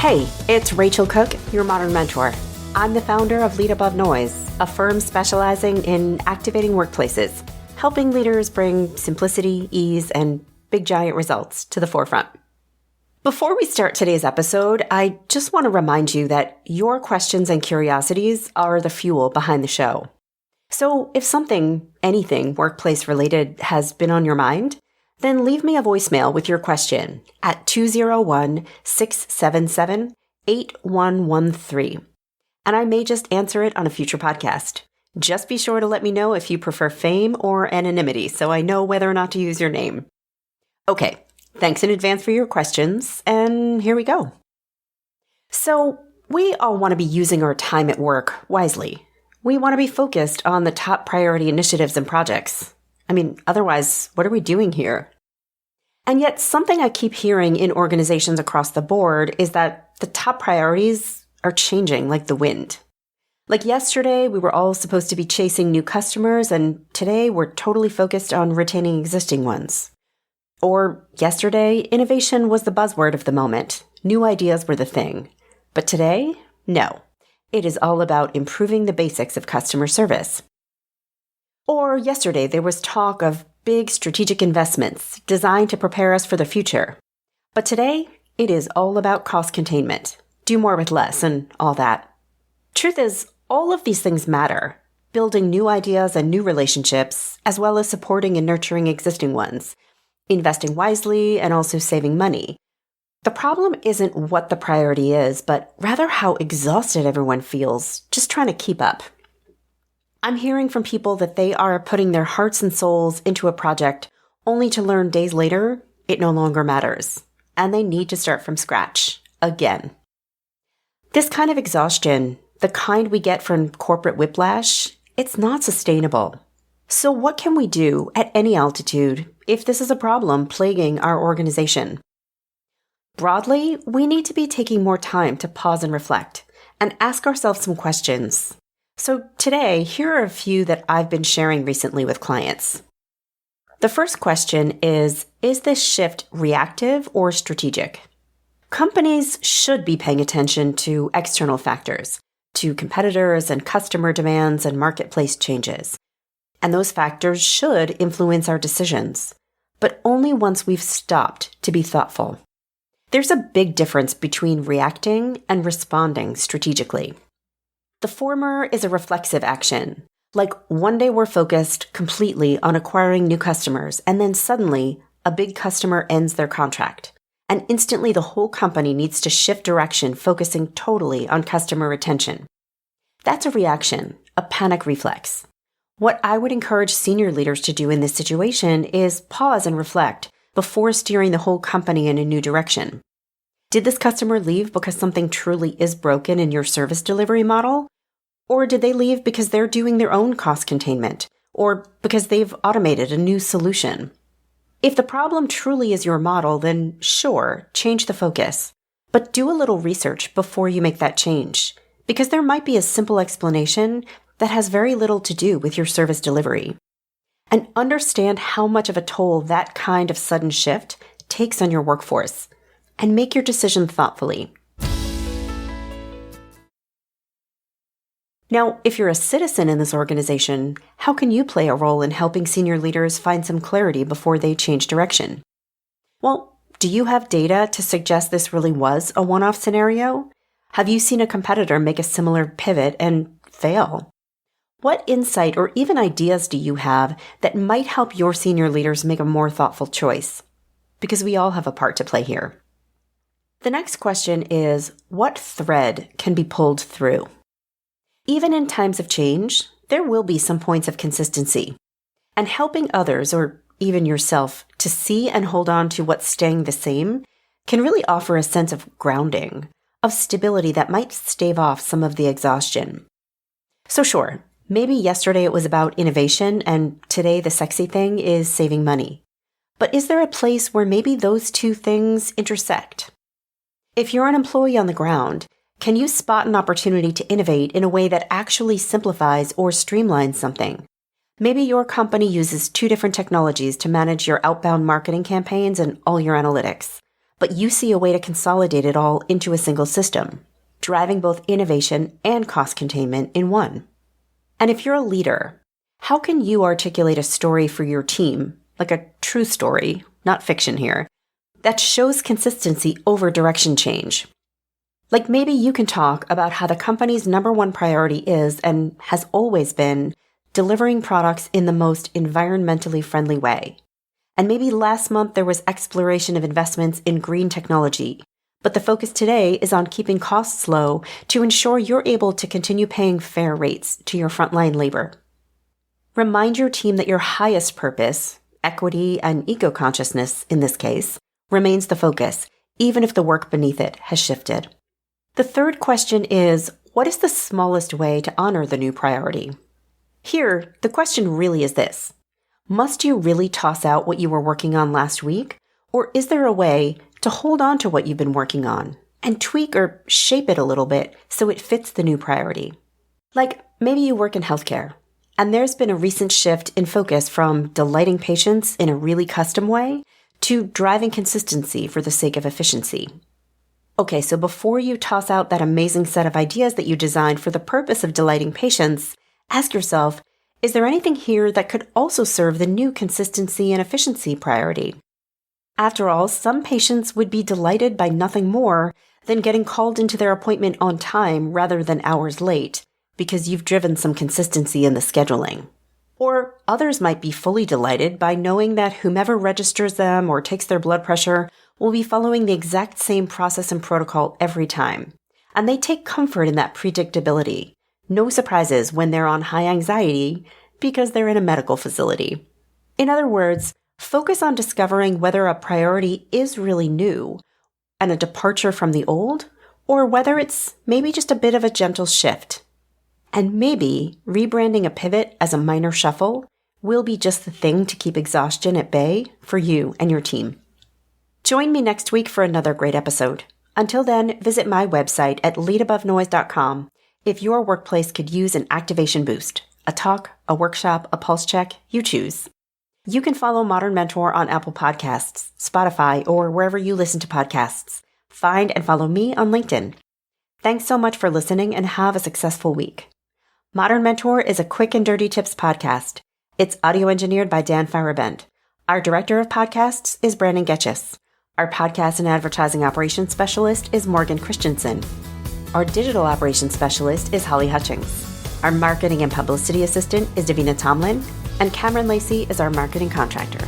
Hey, it's Rachel Cooke, your modern mentor. I'm the founder of Lead Above Noise, a firm specializing in activating workplaces, helping leaders bring simplicity, ease, and big giant results to the forefront. Before we start today's episode, I just want to remind you that your questions and curiosities are the fuel behind the show. So if anything workplace related has been on your mind, then leave me a voicemail with your question at 201-677-8113. And I may just answer it on a future podcast. Just be sure to let me know if you prefer fame or anonymity so I know whether or not to use your name. Okay, thanks in advance for your questions, and here we go. So, we all want to be using our time at work wisely. We want to be focused on the top priority initiatives and projects. Otherwise, what are we doing here? And yet, something I keep hearing in organizations across the board is that the top priorities are changing like the wind. Like yesterday, we were all supposed to be chasing new customers, and today we're totally focused on retaining existing ones. Or yesterday, innovation was the buzzword of the moment. New ideas were the thing. But today, no. It is all about improving the basics of customer service. Or yesterday, there was talk of big strategic investments designed to prepare us for the future. But today, it is all about cost containment. Do more with less and all that. Truth is, all of these things matter. Building new ideas and new relationships, as well as supporting and nurturing existing ones. Investing wisely and also saving money. The problem isn't what the priority is, but rather how exhausted everyone feels just trying to keep up. I'm hearing from people that they are putting their hearts and souls into a project only to learn days later it no longer matters, and they need to start from scratch again. This kind of exhaustion, the kind we get from corporate whiplash, it's not sustainable. So what can we do at any altitude if this is a problem plaguing our organization? Broadly, we need to be taking more time to pause and reflect and ask ourselves some questions. So today, here are a few that I've been sharing recently with clients. The first question is this shift reactive or strategic? Companies should be paying attention to external factors, to competitors and customer demands and marketplace changes. And those factors should influence our decisions, but only once we've stopped to be thoughtful. There's a big difference between reacting and responding strategically. The former is a reflexive action, like one day we're focused completely on acquiring new customers, and then suddenly a big customer ends their contract, and instantly the whole company needs to shift direction, focusing totally on customer retention. That's a reaction, a panic reflex. What I would encourage senior leaders to do in this situation is pause and reflect before steering the whole company in a new direction. Did this customer leave because something truly is broken in your service delivery model? Or did they leave because they're doing their own cost containment? Or because they've automated a new solution? If the problem truly is your model, then sure, change the focus. But do a little research before you make that change, because there might be a simple explanation that has very little to do with your service delivery. And understand how much of a toll that kind of sudden shift takes on your workforce, and make your decision thoughtfully. Now, if you're a citizen in this organization, how can you play a role in helping senior leaders find some clarity before they change direction? Well, do you have data to suggest this really was a one-off scenario? Have you seen a competitor make a similar pivot and fail? What insight or even ideas do you have that might help your senior leaders make a more thoughtful choice? Because we all have a part to play here. The next question is, what thread can be pulled through? Even in times of change, there will be some points of consistency. And helping others, or even yourself, to see and hold on to what's staying the same can really offer a sense of grounding, of stability that might stave off some of the exhaustion. So sure, maybe yesterday it was about innovation and today the sexy thing is saving money. But is there a place where maybe those two things intersect? If you're an employee on the ground, can you spot an opportunity to innovate in a way that actually simplifies or streamlines something? Maybe your company uses two different technologies to manage your outbound marketing campaigns and all your analytics. but you see a way to consolidate it all into a single system, driving both innovation and cost containment in one. And if you're a leader, how can you articulate a story for your team, like a true story, not fiction here, that shows consistency over direction change? Like maybe you can talk about how the company's number one priority is and has always been delivering products in the most environmentally friendly way. And maybe last month there was exploration of investments in green technology, but the focus today is on keeping costs low to ensure you're able to continue paying fair rates to your frontline labor. Remind your team that your highest purpose, equity and eco-consciousness in this case, remains the focus, even if the work beneath it has shifted. The third question is, what is the smallest way to honor the new priority? Here, the question really is this. Must you really toss out what you were working on last week? Or is there a way to hold on to what you've been working on and tweak or shape it a little bit so it fits the new priority? Like maybe you work in healthcare, and there's been a recent shift in focus from delighting patients in a really custom way to driving consistency for the sake of efficiency. Okay, so before you toss out that amazing set of ideas that you designed for the purpose of delighting patients, ask yourself, is there anything here that could also serve the new consistency and efficiency priority? After all, some patients would be delighted by nothing more than getting called into their appointment on time rather than hours late, because you've driven some consistency in the scheduling. Or others might be fully delighted by knowing that whomever registers them or takes their blood pressure will be following the exact same process and protocol every time. And they take comfort in that predictability. No surprises when they're on high anxiety because they're in a medical facility. In other words, focus on discovering whether a priority is really new and a departure from the old, or whether it's maybe just a bit of a gentle shift. And maybe rebranding a pivot as a minor shuffle will be just the thing to keep exhaustion at bay for you and your team. Join me next week for another great episode. Until then, visit my website at leadabovenoise.com if your workplace could use an activation boost, a talk, a workshop, a pulse check, you choose. You can follow Modern Mentor on Apple Podcasts, Spotify, or wherever you listen to podcasts. Find and follow me on LinkedIn. Thanks so much for listening and have a successful week. Modern Mentor is a quick and dirty tips podcast. It's audio engineered by Dan Firabend. Our director of podcasts is Brandon Getchis. Our podcast and advertising operations specialist is Morgan Christensen. Our digital operations specialist is Holly Hutchings. Our marketing and publicity assistant is Davina Tomlin. And Cameron Lacey is our marketing contractor.